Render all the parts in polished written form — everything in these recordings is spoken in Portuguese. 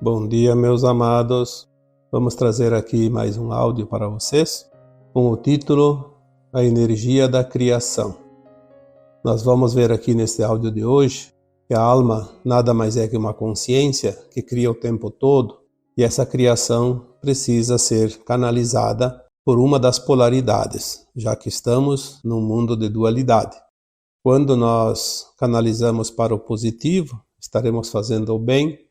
Bom dia, meus amados. Vamos trazer aqui mais um áudio para vocês com o título A Energia da Criação. Nós vamos ver aqui neste áudio de hoje que a alma nada mais é que uma consciência que cria o tempo todo e essa criação precisa ser canalizada por uma das polaridades, já que estamos num mundo de dualidade. Quando nós canalizamos para o positivo, estaremos fazendo o bem.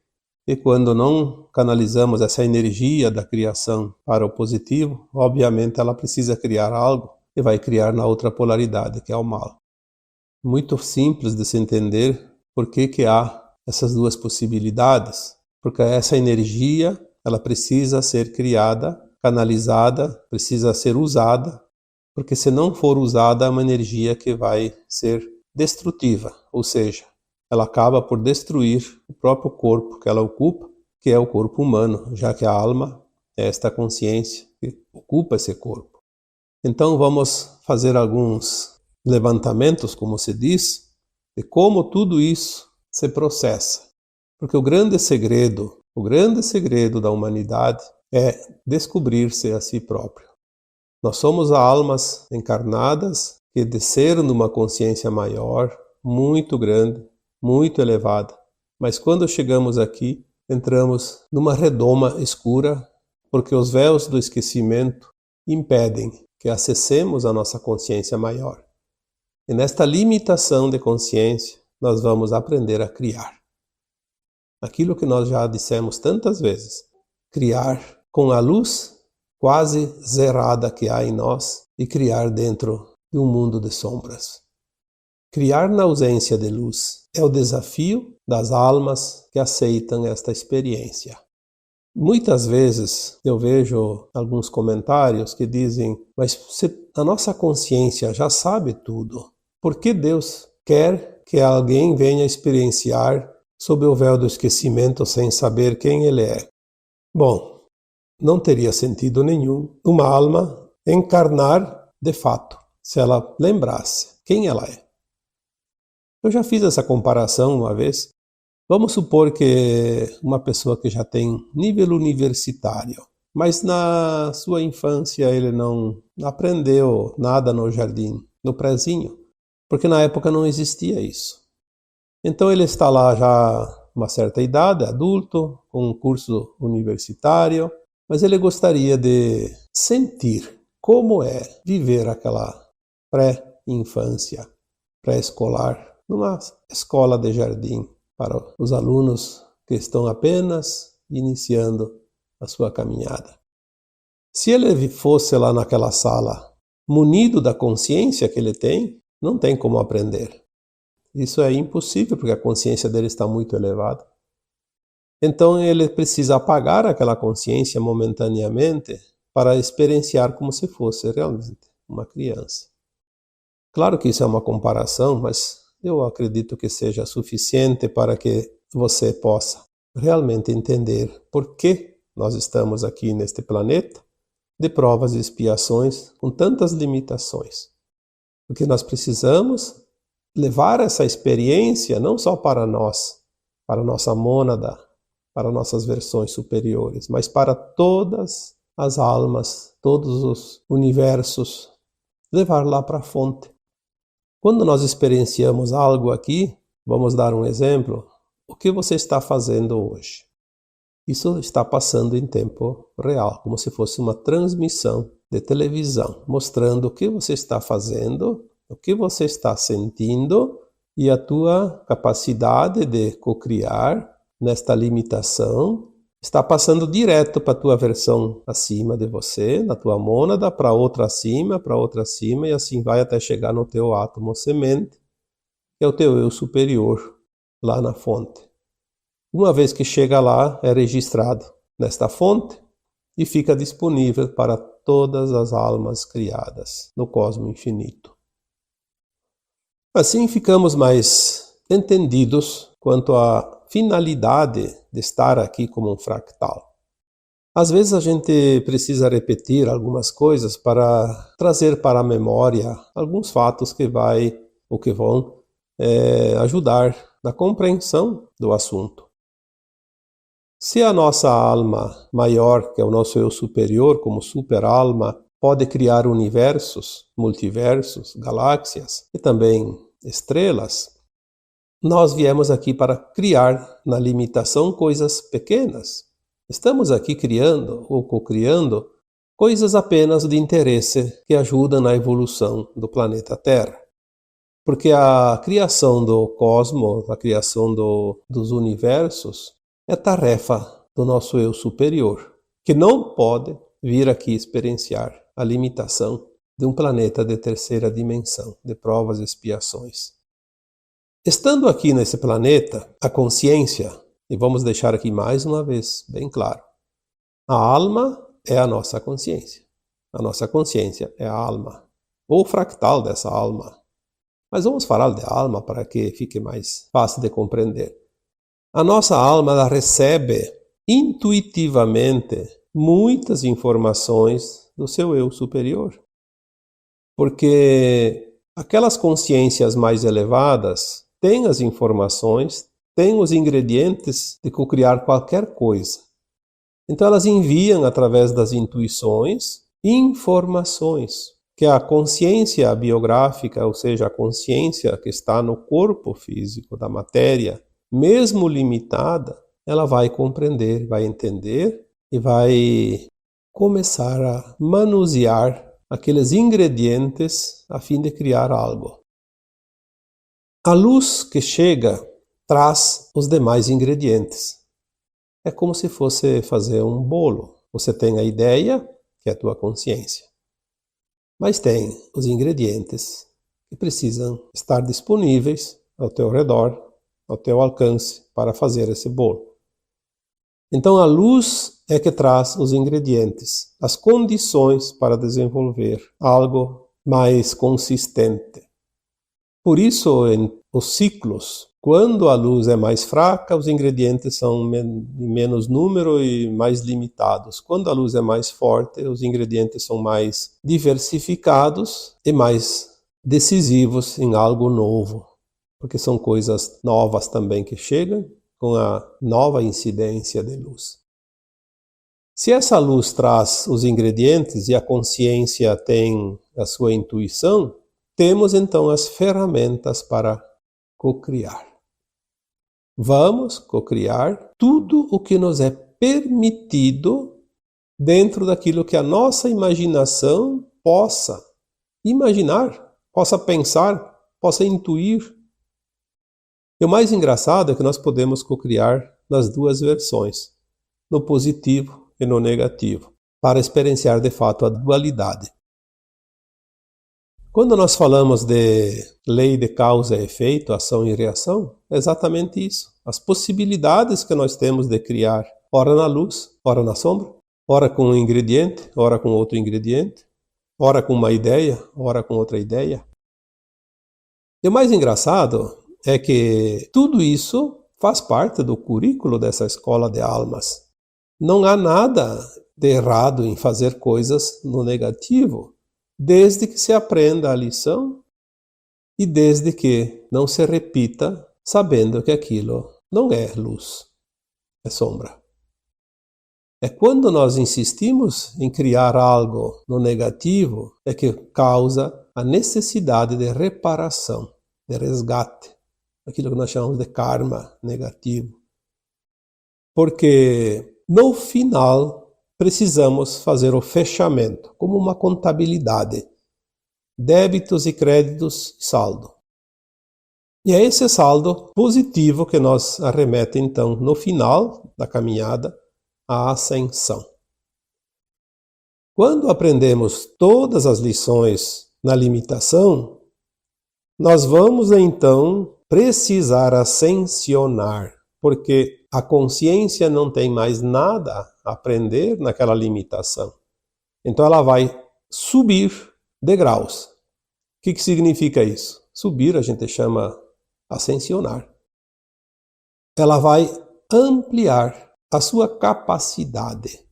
E quando não canalizamos essa energia da criação para o positivo, obviamente ela precisa criar algo e vai criar na outra polaridade, que é o mal. Muito simples de se entender por que há essas duas possibilidades. Porque essa energia, ela precisa ser criada, canalizada, precisa ser usada, porque se não for usada é uma energia que vai ser destrutiva, ou seja, ela acaba por destruir o próprio corpo que ela ocupa, que é o corpo humano, já que a alma é esta consciência que ocupa esse corpo. Então vamos fazer alguns levantamentos, como se diz, de como tudo isso se processa. Porque o grande segredo da humanidade é descobrir-se a si próprio. Nós somos almas encarnadas que desceram numa consciência maior, muito grande, muito elevada, mas quando chegamos aqui, entramos numa redoma escura, porque os véus do esquecimento impedem que acessemos a nossa consciência maior. E nesta limitação de consciência, nós vamos aprender a criar. Aquilo que nós já dissemos tantas vezes, criar com a luz quase zerada que há em nós e criar dentro de um mundo de sombras. Criar na ausência de luz é o desafio das almas que aceitam esta experiência. Muitas vezes eu vejo alguns comentários que dizem: mas se a nossa consciência já sabe tudo, por que Deus quer que alguém venha experienciar sob o véu do esquecimento sem saber quem ele é? Bom, não teria sentido nenhum uma alma encarnar de fato, se ela lembrasse quem ela é. Eu já fiz essa comparação uma vez. Vamos supor que uma pessoa que já tem nível universitário, mas na sua infância ele não aprendeu nada no jardim, no prezinho, porque na época não existia isso. Então ele está lá já uma certa idade, adulto, com um curso universitário, mas ele gostaria de sentir como é viver aquela pré-infância, pré-escolar, numa escola de jardim para os alunos que estão apenas iniciando a sua caminhada. Se ele fosse lá naquela sala munido da consciência que ele tem, não tem como aprender. Isso é impossível porque a consciência dele está muito elevada. Então ele precisa apagar aquela consciência momentaneamente para experienciar como se fosse realmente uma criança. Claro que isso é uma comparação, mas eu acredito que seja suficiente para que você possa realmente entender por que nós estamos aqui neste planeta de provas e expiações com tantas limitações. Porque nós precisamos levar essa experiência não só para nós, para a nossa mônada, para nossas versões superiores, mas para todas as almas, todos os universos, levar lá para a fonte. Quando nós experienciamos algo aqui, vamos dar um exemplo, o que você está fazendo hoje? Isso está passando em tempo real, como se fosse uma transmissão de televisão, mostrando o que você está fazendo, o que você está sentindo e a tua capacidade de cocriar nesta limitação está passando direto para a tua versão acima de você, na tua mônada, para outra acima, e assim vai até chegar no teu átomo semente, que é o teu eu superior, lá na fonte. Uma vez que chega lá, é registrado nesta fonte e fica disponível para todas as almas criadas no cosmo infinito. Assim ficamos mais entendidos quanto à finalidade de estar aqui como um fractal. Às vezes a gente precisa repetir algumas coisas para trazer para a memória alguns fatos que vão ajudar na compreensão do assunto. Se a nossa alma maior, que é o nosso eu superior, como super-alma, pode criar universos, multiversos, galáxias e também estrelas, nós viemos aqui para criar na limitação coisas pequenas. Estamos aqui criando ou co-criando coisas apenas de interesse que ajudam na evolução do planeta Terra. Porque a criação do cosmos, a criação dos universos, é tarefa do nosso eu superior, que não pode vir aqui experienciar a limitação de um planeta de terceira dimensão, de provas e expiações. Estando aqui nesse planeta, a consciência, e vamos deixar aqui mais uma vez bem claro, a alma é a nossa consciência. A nossa consciência é a alma, ou o fractal dessa alma. Mas vamos falar de alma para que fique mais fácil de compreender. A nossa alma ela recebe intuitivamente muitas informações do seu eu superior. Porque aquelas consciências mais elevadas têm as informações, têm os ingredientes de cocriar qualquer coisa. Então elas enviam através das intuições informações que a consciência biográfica, ou seja, a consciência que está no corpo físico da matéria, mesmo limitada, ela vai compreender, vai entender e vai começar a manusear aqueles ingredientes a fim de criar algo. A luz que chega traz os demais ingredientes. É como se fosse fazer um bolo. Você tem a ideia, que é a tua consciência, mas tem os ingredientes que precisam estar disponíveis ao teu redor, ao teu alcance, para fazer esse bolo. Então a luz é que traz os ingredientes, as condições para desenvolver algo mais consistente. Por isso, em os ciclos, quando a luz é mais fraca, os ingredientes são em menos número e mais limitados. Quando a luz é mais forte, os ingredientes são mais diversificados e mais decisivos em algo novo, porque são coisas novas também que chegam com a nova incidência de luz. Se essa luz traz os ingredientes e a consciência tem a sua intuição, temos então as ferramentas para cocriar. Vamos cocriar tudo o que nos é permitido dentro daquilo que a nossa imaginação possa imaginar, possa pensar, possa intuir. E o mais engraçado é que nós podemos cocriar nas duas versões, no positivo e no negativo, para experienciar de fato a dualidade. Quando nós falamos de lei de causa e efeito, ação e reação, é exatamente isso. As possibilidades que nós temos de criar, ora na luz, ora na sombra, ora com um ingrediente, ora com outro ingrediente, ora com uma ideia, ora com outra ideia. E o mais engraçado é que tudo isso faz parte do currículo dessa escola de almas. Não há nada de errado em fazer coisas no negativo, desde que se aprenda a lição e desde que não se repita sabendo que aquilo não é luz, é sombra. É quando nós insistimos em criar algo no negativo é que causa a necessidade de reparação, de resgate, aquilo que nós chamamos de karma negativo. Porque no final precisamos fazer o fechamento, como uma contabilidade, débitos e créditos, saldo. E é esse saldo positivo que nos arremete, então, no final da caminhada, à ascensão. Quando aprendemos todas as lições na limitação, nós vamos, então, precisar ascensionar, porque a consciência não tem mais nada a aprender naquela limitação. Então ela vai subir degraus. O que significa isso? Subir a gente chama ascensionar. Ela vai ampliar a sua capacidade.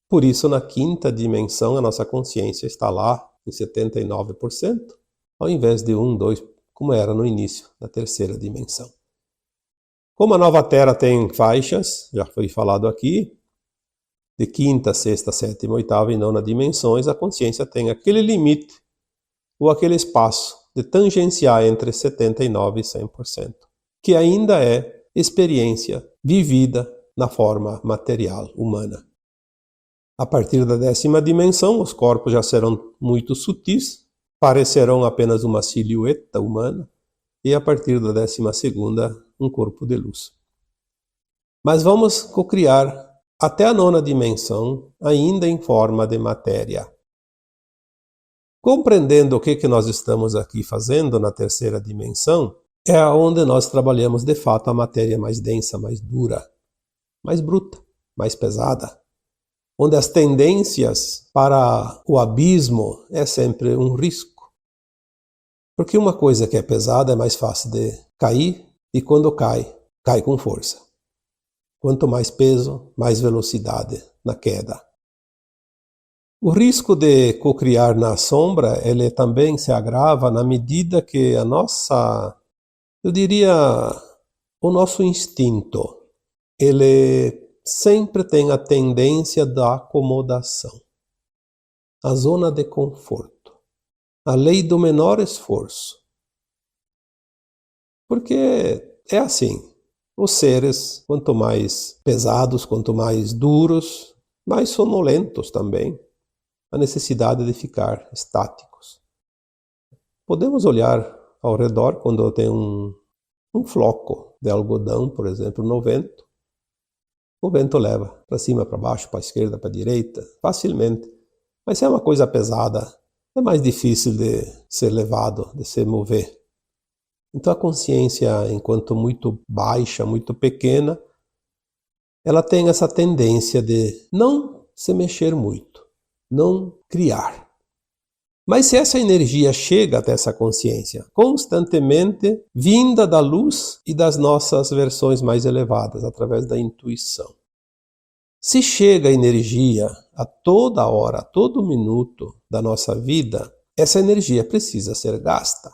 Por isso, na quinta dimensão, a nossa consciência está lá em 79%, ao invés de 1, 2, como era no início da terceira dimensão. Como a nova Terra tem faixas, já foi falado aqui, de quinta, sexta, sétima, oitava e nona dimensões, a consciência tem aquele limite ou aquele espaço de tangenciar entre 79% e 100%, que ainda é experiência vivida na forma material humana. A partir da 10ª dimensão, os corpos já serão muito sutis, parecerão apenas uma silhueta humana, e a partir da 12ª, um corpo de luz. Mas vamos cocriar até a 9ª dimensão, ainda em forma de matéria. Compreendendo o que nós estamos aqui fazendo na 3ª dimensão, é onde nós trabalhamos de fato a matéria mais densa, mais dura, mais bruta, mais pesada. Onde as tendências para o abismo é sempre um risco. Porque uma coisa que é pesada é mais fácil de cair, e quando cai, cai com força. Quanto mais peso, mais velocidade na queda. O risco de cocriar na sombra, ele também se agrava na medida que o nosso instinto, ele sempre tem a tendência da acomodação. A zona de conforto. A lei do menor esforço. Porque é assim. Os seres, quanto mais pesados, quanto mais duros, mais sonolentos também. A necessidade de ficar estáticos. Podemos olhar ao redor quando tem um floco de algodão, por exemplo, no vento. O vento leva para cima, para baixo, para a esquerda, para a direita, facilmente. Mas se é uma coisa pesada, é mais difícil de ser levado, de se mover. Então a consciência, enquanto muito baixa, muito pequena, ela tem essa tendência de não se mexer muito, não criar. Mas se essa energia chega até essa consciência, constantemente vinda da luz e das nossas versões mais elevadas, através da intuição. Se chega a energia a toda hora, a todo minuto da nossa vida, essa energia precisa ser gasta.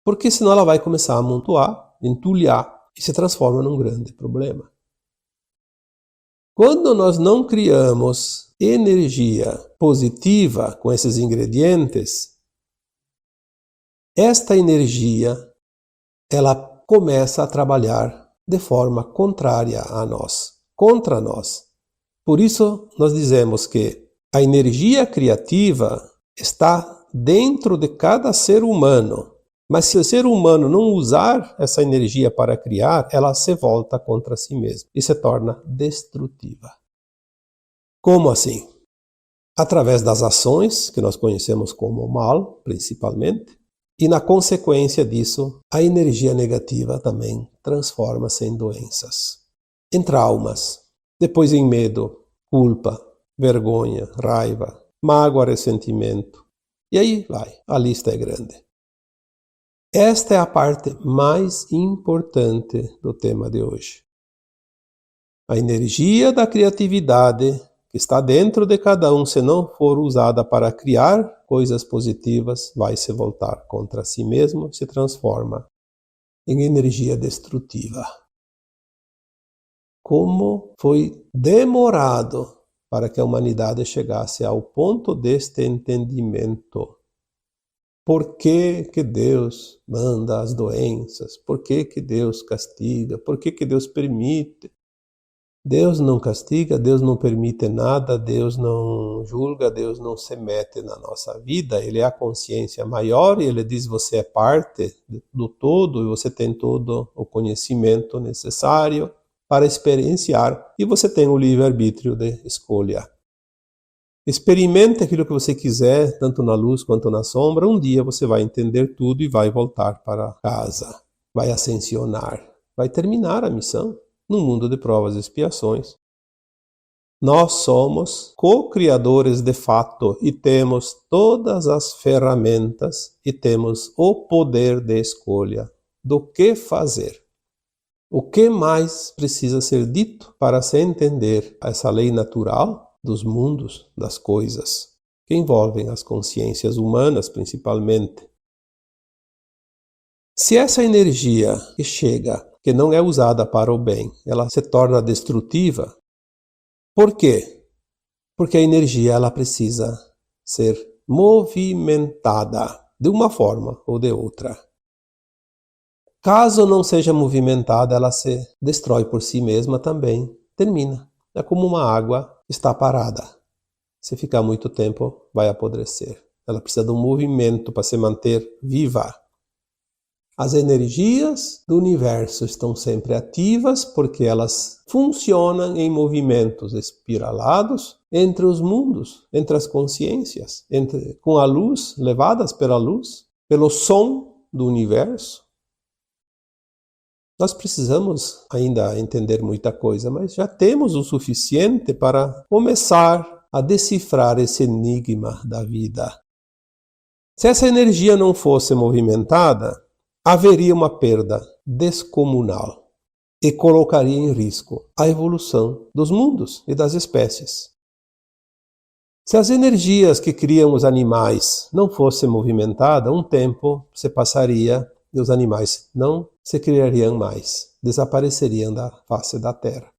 Porque senão ela vai começar a amontoar, entulhar e se transforma num grande problema. Quando nós não criamos energia positiva com esses ingredientes, esta energia ela começa a trabalhar de forma contrária a nós, contra nós. Por isso nós dizemos que a energia criativa está dentro de cada ser humano. Mas se o ser humano não usar essa energia para criar, ela se volta contra si mesmo e se torna destrutiva. Como assim? Através das ações, que nós conhecemos como mal, principalmente, e na consequência disso, a energia negativa também transforma-se em doenças, em traumas, depois em medo, culpa, vergonha, raiva, mágoa, ressentimento. E aí vai, a lista é grande. Esta é a parte mais importante do tema de hoje. A energia da criatividade que está dentro de cada um, se não for usada para criar coisas positivas, vai se voltar contra si mesmo, se transforma em energia destrutiva. Como foi demorado para que a humanidade chegasse ao ponto deste entendimento. Por que que Deus manda as doenças? Por que que Deus castiga? Por que que Deus permite? Deus não castiga, Deus não permite nada, Deus não julga, Deus não se mete na nossa vida. Ele é a consciência maior e Ele diz: você é parte do todo e você tem todo o conhecimento necessário para experienciar e você tem o livre-arbítrio de escolha. Experimente aquilo que você quiser, tanto na luz quanto na sombra. Um dia você vai entender tudo e vai voltar para casa. Vai ascensionar. Vai terminar a missão no mundo de provas e expiações. Nós somos co-criadores de fato e temos todas as ferramentas e temos o poder de escolha do que fazer. O que mais precisa ser dito para se entender essa lei natural dos mundos, das coisas, que envolvem as consciências humanas principalmente? Se essa energia que chega que não é usada para o bem, ela se torna destrutiva. Por quê? Porque a energia ela precisa ser movimentada de uma forma ou de outra. Caso não seja movimentada, ela se destrói por si mesma também, termina. É como uma água que está parada. Se ficar muito tempo, vai apodrecer. Ela precisa de um movimento para se manter viva. As energias do universo estão sempre ativas porque elas funcionam em movimentos espiralados entre os mundos, entre as consciências, com a luz, levadas pela luz, pelo som do universo. Nós precisamos ainda entender muita coisa, mas já temos o suficiente para começar a decifrar esse enigma da vida. Se essa energia não fosse movimentada, haveria uma perda descomunal e colocaria em risco a evolução dos mundos e das espécies. Se as energias que criam os animais não fossem movimentadas, um tempo se passaria e os animais não se criariam mais, desapareceriam da face da Terra.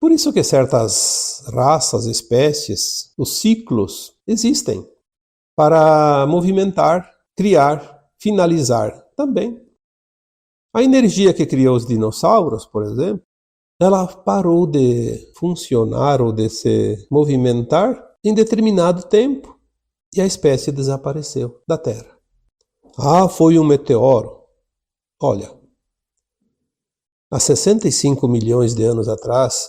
Por isso que certas raças, espécies, os ciclos existem para movimentar, criar, finalizar também. A energia que criou os dinossauros, por exemplo, ela parou de funcionar ou de se movimentar em determinado tempo e a espécie desapareceu da Terra. Ah, foi um meteoro. Olha, há 65 milhões de anos atrás,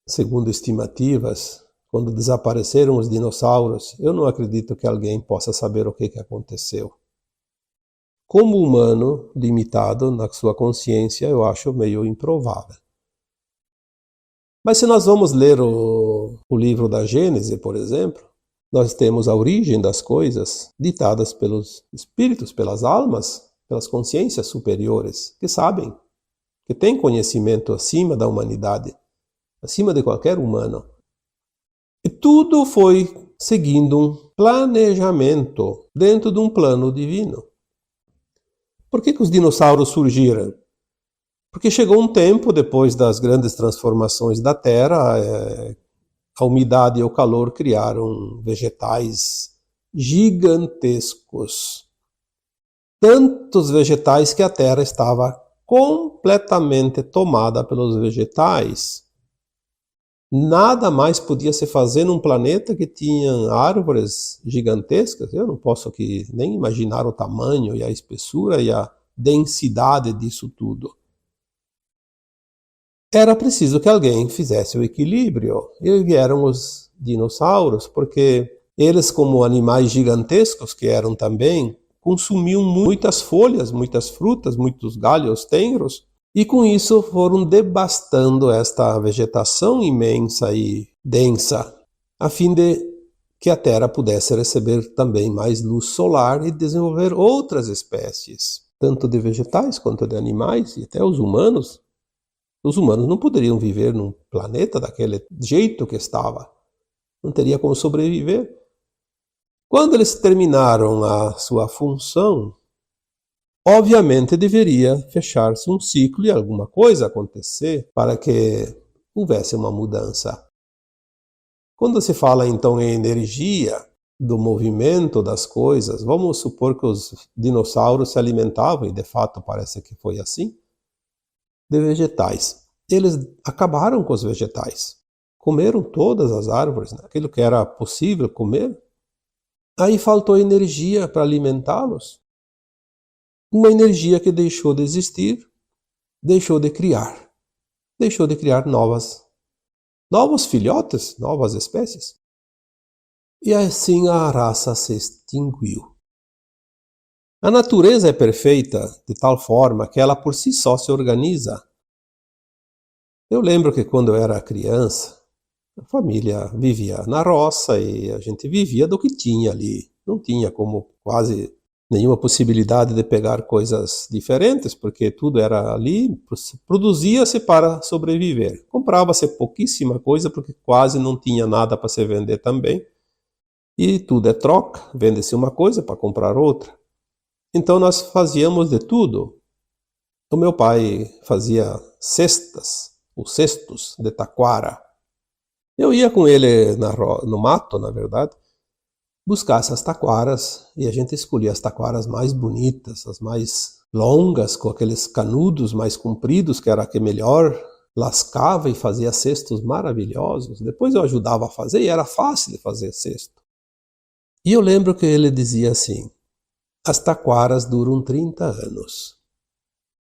segundo estimativas, quando desapareceram os dinossauros, eu não acredito que alguém possa saber o que aconteceu. Como humano limitado na sua consciência, eu acho meio improvável. Mas se nós vamos ler o livro da Gênese, por exemplo, nós temos a origem das coisas ditadas pelos espíritos, pelas almas, pelas consciências superiores, que sabem, que têm conhecimento acima da humanidade, acima de qualquer humano. E tudo foi seguindo um planejamento dentro de um plano divino. Por que os dinossauros surgiram? Porque chegou um tempo, depois das grandes transformações da Terra, a umidade e o calor criaram vegetais gigantescos. Tantos vegetais que a Terra estava completamente tomada pelos vegetais. Nada mais podia se fazer num planeta que tinha árvores gigantescas. Eu não posso aqui nem imaginar o tamanho e a espessura e a densidade disso tudo. Era preciso que alguém fizesse o equilíbrio. E vieram os dinossauros, porque eles, como animais gigantescos que eram também, consumiam muitas folhas, muitas frutas, muitos galhos tenros, e com isso foram devastando esta vegetação imensa e densa, a fim de que a Terra pudesse receber também mais luz solar e desenvolver outras espécies, tanto de vegetais quanto de animais e até os humanos. Os humanos não poderiam viver num planeta daquele jeito que estava. Não teria como sobreviver. Quando eles terminaram a sua função, obviamente deveria fechar-se um ciclo e alguma coisa acontecer para que houvesse uma mudança. Quando se fala então em energia, do movimento das coisas, vamos supor que os dinossauros se alimentavam, e de fato parece que foi assim, de vegetais. Eles acabaram com os vegetais. Comeram todas as árvores, né? Aquilo que era possível comer. Aí faltou energia para alimentá-los. Uma energia que deixou de existir, deixou de criar novos filhotes, novas espécies. E assim a raça se extinguiu. A natureza é perfeita de tal forma que ela por si só se organiza. Eu lembro que quando eu era criança, a família vivia na roça e a gente vivia do que tinha ali. Não tinha como quase nenhuma possibilidade de pegar coisas diferentes, porque tudo era ali, produzia-se para sobreviver. Comprava-se pouquíssima coisa, porque quase não tinha nada para se vender também. E tudo é troca, vende-se uma coisa para comprar outra. Então nós fazíamos de tudo. O meu pai fazia cestas, ou cestos de taquara. Eu ia com ele no mato, na verdade, buscar essas taquaras, e a gente escolhia as taquaras mais bonitas, as mais longas, com aqueles canudos mais compridos, que era a que melhor lascava e fazia cestos maravilhosos. Depois eu ajudava a fazer e era fácil de fazer cesto. E eu lembro que ele dizia assim: as taquaras duram 30 anos.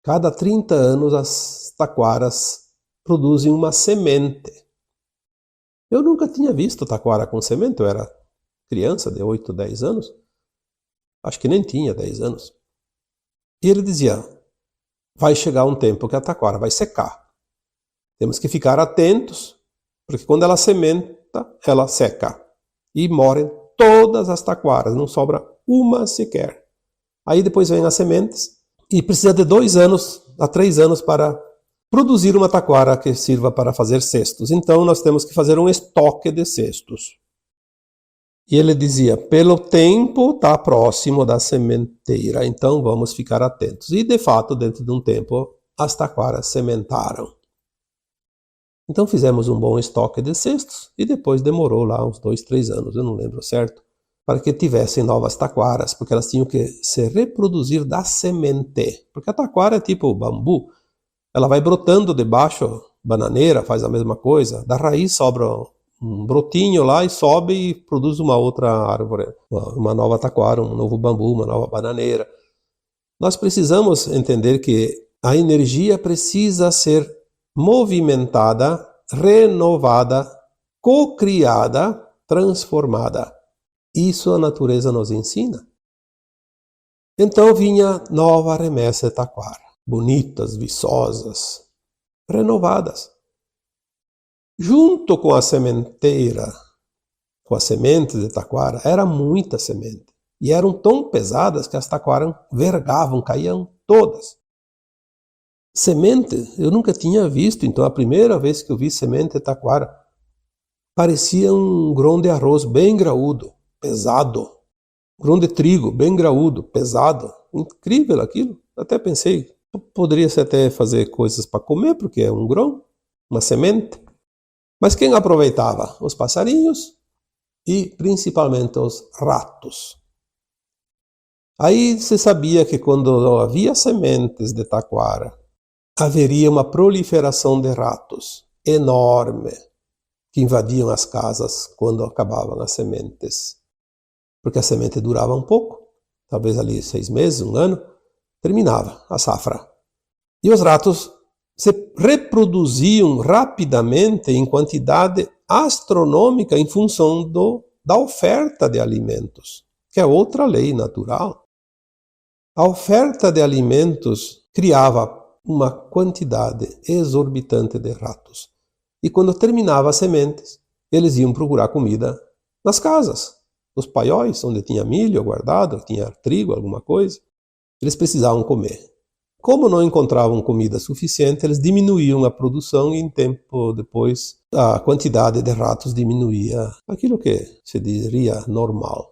Cada 30 anos as taquaras produzem uma semente. Eu nunca tinha visto taquara com semente, eu era criança de 8, 10 anos. Acho que nem tinha 10 anos. E ele dizia: vai chegar um tempo que a taquara vai secar. Temos que ficar atentos, porque quando ela sementa, ela seca. E morrem todas as taquaras, não sobra uma sequer. Aí depois vem as sementes, e precisa de 2 anos a 3 anos para produzir uma taquara que sirva para fazer cestos. Então nós temos que fazer um estoque de cestos. E ele dizia: pelo tempo está próximo da sementeira, então vamos ficar atentos. E de fato, dentro de um tempo, as taquaras sementaram. Então fizemos um bom estoque de cestos e depois demorou lá uns 2, 3 anos, eu não lembro certo, para que tivessem novas taquaras, porque elas tinham que se reproduzir da semente. Porque a taquara é tipo bambu, ela vai brotando debaixo, bananeira faz a mesma coisa, da raiz sobra um brotinho lá e sobe e produz uma outra árvore, uma nova taquara, um novo bambu, uma nova bananeira. Nós precisamos entender que a energia precisa ser movimentada, renovada, cocriada, transformada. Isso a natureza nos ensina. Então vinha nova remessa de taquara, bonitas, viçosas, renovadas. Junto com a sementeira, com as sementes de taquara, era muita semente. E eram tão pesadas que as taquaras vergavam, caíam todas. Semente, eu nunca tinha visto, então a primeira vez que eu vi semente de taquara, parecia um grão de arroz bem graúdo, pesado. Grão de trigo, bem graúdo, pesado. Incrível aquilo. Até pensei, poderia-se até fazer coisas para comer, porque é um grão, uma semente. Mas quem aproveitava? Os passarinhos e principalmente os ratos. Aí se sabia que quando havia sementes de taquara, haveria uma proliferação de ratos enorme que invadiam as casas quando acabavam as sementes. Porque a semente durava um pouco, talvez ali 6 meses, 1 ano, terminava a safra. E os ratos se reproduziam rapidamente em quantidade astronômica em função da oferta de alimentos, que é outra lei natural. A oferta de alimentos criava uma quantidade exorbitante de ratos. E quando terminava as sementes, eles iam procurar comida nas casas, nos paióis, onde tinha milho guardado, tinha trigo, alguma coisa. Eles precisavam comer. Como não encontravam comida suficiente, eles diminuíam a produção e em tempo depois a quantidade de ratos diminuía, aquilo que se diria normal.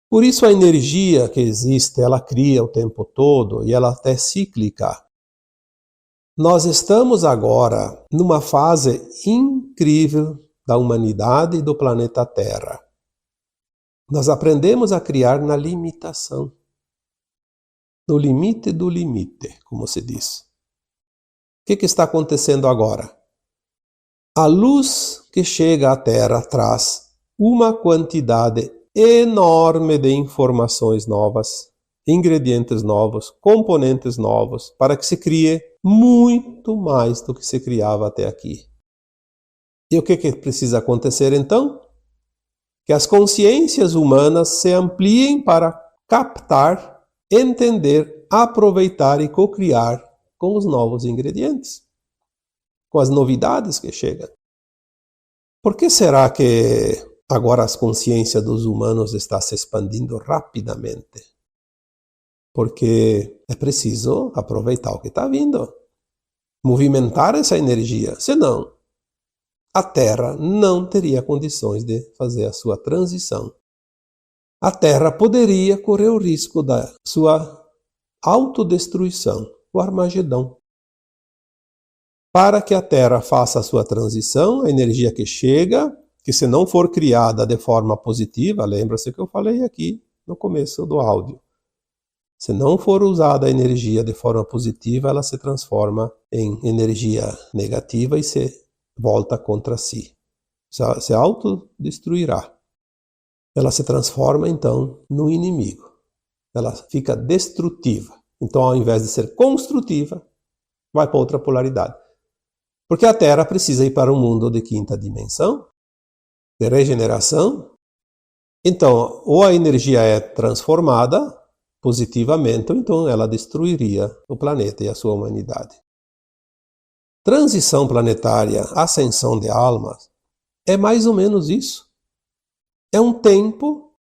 Por isso a energia que existe, ela cria o tempo todo e ela até é cíclica. Nós estamos agora numa fase incrível da humanidade e do planeta Terra. Nós aprendemos a criar na limitação. No limite do limite, como se diz. O que está acontecendo agora? A luz que chega à Terra traz uma quantidade enorme de informações novas, ingredientes novos, componentes novos, para que se crie muito mais do que se criava até aqui. E o que precisa acontecer então? Que as consciências humanas se ampliem para captar, entender, aproveitar e cocriar com os novos ingredientes, com as novidades que chegam. Por que será que agora as consciências dos humanos estão se expandindo rapidamente? Porque é preciso aproveitar o que está vindo, movimentar essa energia, senão a Terra não teria condições de fazer a sua transição. A Terra poderia correr o risco da sua autodestruição, o Armagedão. Para que a Terra faça a sua transição, a energia que chega, que se não for criada de forma positiva, lembra-se que eu falei aqui no começo do áudio, se não for usada a energia de forma positiva, ela se transforma em energia negativa e se volta contra si. Se autodestruirá. Ela se transforma, então, no inimigo. Ela fica destrutiva. Então, ao invés de ser construtiva, vai para outra polaridade. Porque a Terra precisa ir para um mundo de quinta dimensão, de regeneração. Então, ou a energia é transformada positivamente, ou então ela destruiria o planeta e a sua humanidade. Transição planetária, ascensão de almas, é mais ou menos isso. É um tempo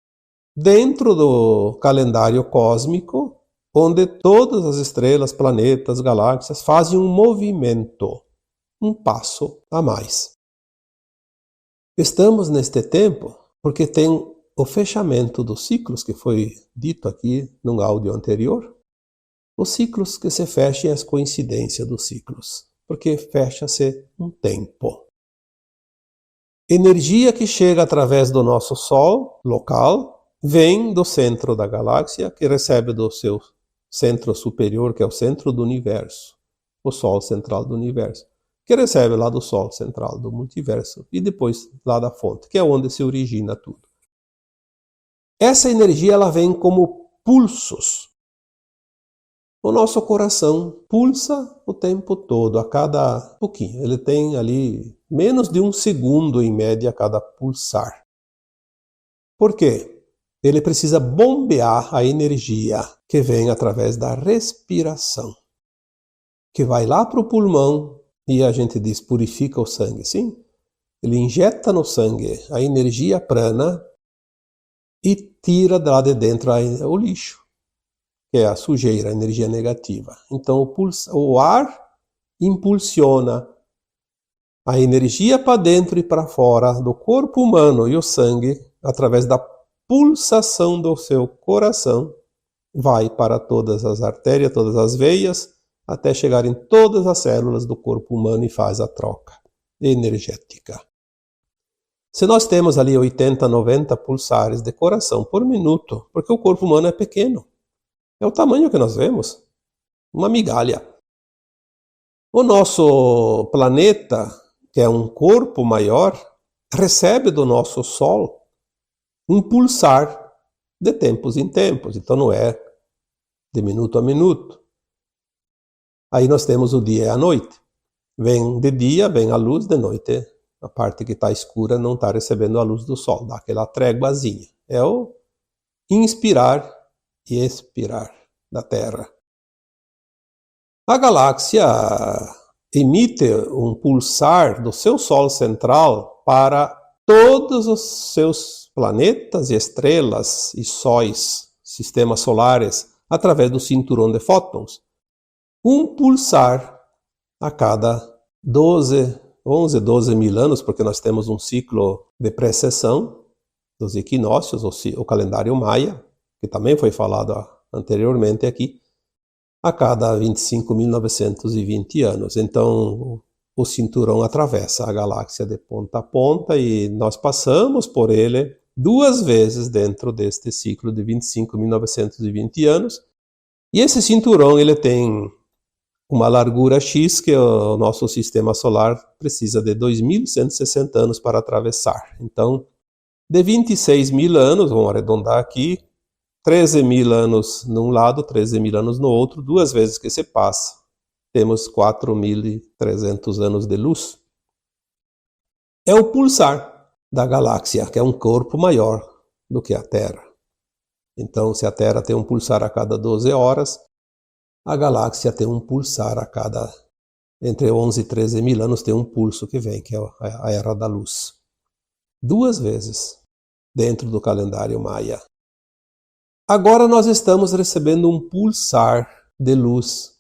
dentro do calendário cósmico, onde todas as estrelas, planetas, galáxias fazem um movimento, um passo a mais. Estamos neste tempo porque tem o fechamento dos ciclos, que foi dito aqui num áudio anterior. Os ciclos que se fecham, as coincidências dos ciclos, porque fecha-se um tempo. Energia que chega através do nosso Sol local, vem do centro da galáxia, que recebe do seu centro superior, que é o centro do universo, o Sol central do universo, que recebe lá do Sol central do multiverso, e depois lá da fonte, que é onde se origina tudo. Essa energia ela vem como pulsos. O nosso coração pulsa o tempo todo, a cada pouquinho. Ele tem ali menos de 1 segundo em média a cada pulsar. Por quê? Ele precisa bombear a energia que vem através da respiração, que vai lá para o pulmão e a gente diz purifica o sangue, sim? Ele injeta no sangue a energia prana e tira lá de dentro o lixo, que é a sujeira, a energia negativa. Então o ar impulsiona a energia para dentro e para fora do corpo humano, e o sangue, através da pulsação do seu coração, vai para todas as artérias, todas as veias, até chegar em todas as células do corpo humano e faz a troca energética. Se nós temos ali 80, 90 pulsares de coração por minuto, porque o corpo humano é pequeno, é o tamanho que nós vemos, uma migalha. O nosso planeta, que é um corpo maior, recebe do nosso Sol um pulsar de tempos em tempos, então não é de minuto a minuto. Aí nós temos o dia e a noite. Vem de dia, vem a luz, de noite a parte que está escura não está recebendo a luz do Sol, dá aquela tréguazinha. É o inspirar e expirar da Terra. A galáxia emite um pulsar do seu Sol central para todos os seus planetas e estrelas e sóis, sistemas solares, através do cinturão de fótons. Um pulsar a cada 11, 12 mil anos, porque nós temos um ciclo de precessão dos equinócios, o calendário maia, que também foi falado anteriormente aqui, a cada 25.920 anos. Então, o cinturão atravessa a galáxia de ponta a ponta e nós passamos por ele 2 vezes dentro deste ciclo de 25.920 anos. E esse cinturão ele tem uma largura X que o nosso sistema solar precisa de 2.160 anos para atravessar. Então, de 26 mil anos, vamos arredondar aqui, 13 mil anos num lado, 13 mil anos no outro, 2 vezes que se passa. Temos 4.300 anos de luz. É o pulsar da galáxia, que é um corpo maior do que a Terra. Então, se a Terra tem um pulsar a cada 12 horas, a galáxia tem um pulsar a cada, entre 11 e 13 mil anos, tem um pulso que vem, que é a Era da Luz. 2 vezes dentro do calendário maia. Agora nós estamos recebendo um pulsar de luz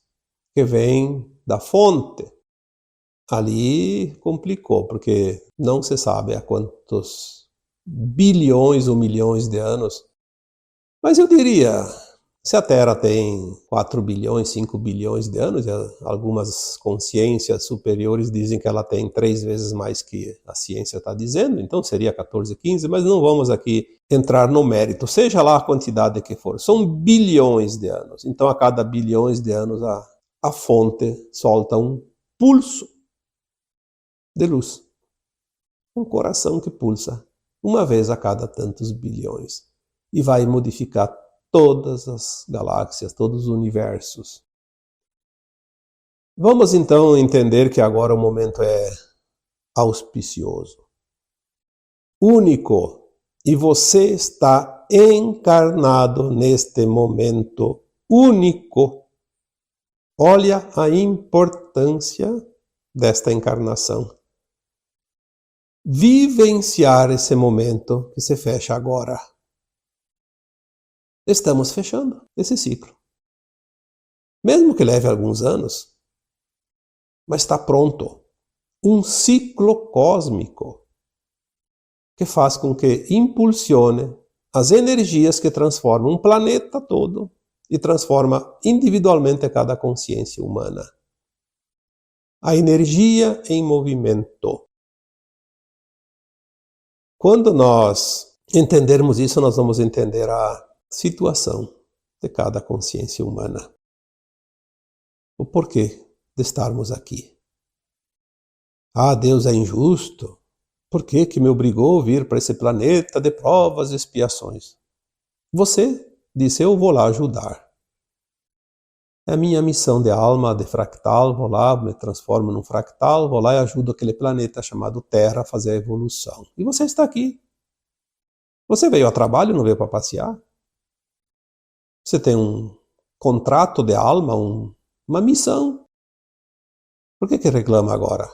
que vem da fonte. Ali complicou, porque não se sabe há quantos bilhões ou milhões de anos. Mas eu diria Se a Terra tem 4 bilhões, 5 bilhões de anos, e algumas consciências superiores dizem que ela tem 3 vezes mais que a ciência está dizendo, então seria 14, 15, mas não vamos aqui entrar no mérito, seja lá a quantidade que for. São bilhões de anos. Então, a cada bilhões de anos, a fonte solta um pulso de luz. Um coração que pulsa uma vez a cada tantos bilhões e vai modificar todas as galáxias, todos os universos. Vamos então entender que agora o momento é auspicioso, único, e você está encarnado neste momento único. Olha a importância desta encarnação. Vivenciar esse momento que se fecha agora. Estamos fechando esse ciclo. Mesmo que leve alguns anos, mas está pronto. Um ciclo cósmico que faz com que impulsione as energias que transformam um planeta todo e transforma individualmente cada consciência humana. A energia em movimento. Quando nós entendermos isso, nós vamos entender a situação de cada consciência humana. O porquê de estarmos aqui. Ah, Deus é injusto. Por que me obrigou a vir para esse planeta de provas e expiações? Você disse, eu vou lá ajudar. É a minha missão de alma, de fractal, vou lá, me transformo num fractal, vou lá e ajudo aquele planeta chamado Terra a fazer a evolução. E você está aqui. Você veio a trabalho, não veio para passear? Você tem um contrato de alma, uma missão. Por que reclama agora?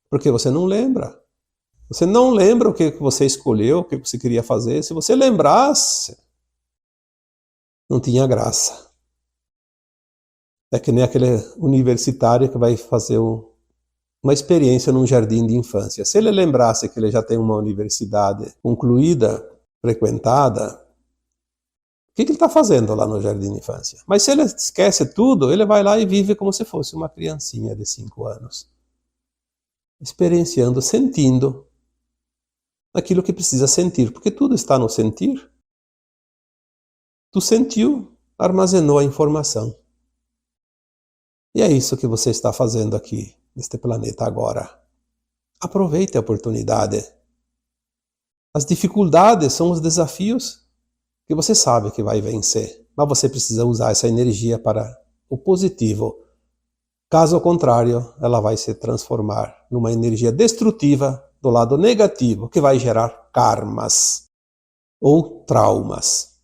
Porque você não lembra. Você não lembra o que você escolheu, o que você queria fazer. Se você lembrasse, não tinha graça. É que nem aquele universitário que vai fazer uma experiência num jardim de infância. Se ele lembrasse que ele já tem uma universidade concluída, frequentada, o que ele está fazendo lá no jardim de infância? Mas se ele esquece tudo, ele vai lá e vive como se fosse uma criancinha de 5 anos. Experienciando, sentindo aquilo que precisa sentir, porque tudo está no sentir. Tu sentiu, armazenou a informação. E é isso que você está fazendo aqui, neste planeta agora. Aproveite a oportunidade. As dificuldades são os desafios que você sabe que vai vencer, mas você precisa usar essa energia para o positivo. Caso contrário, ela vai se transformar numa energia destrutiva do lado negativo, que vai gerar karmas ou traumas.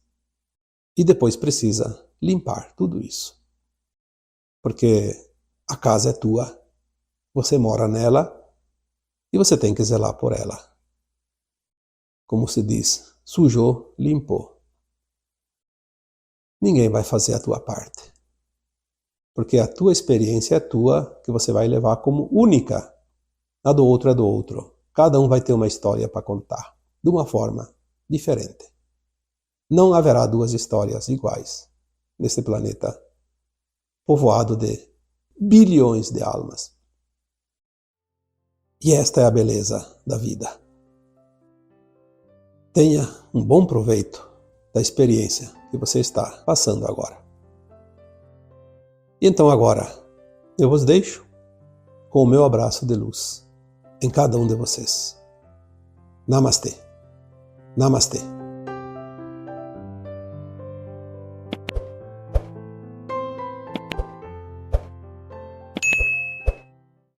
E depois precisa limpar tudo isso. Porque a casa é tua, você mora nela e você tem que zelar por ela. Como se diz, sujou, limpou. Ninguém vai fazer a tua parte. Porque a tua experiência é tua, que você vai levar como única. A do outro é do outro. Cada um vai ter uma história para contar, de uma forma diferente. Não haverá duas histórias iguais nesse planeta povoado de bilhões de almas. E esta é a beleza da vida. Tenha um bom proveito da experiência que você está passando agora. E então agora, eu vos deixo com o meu abraço de luz em cada um de vocês. Namastê. Namastê.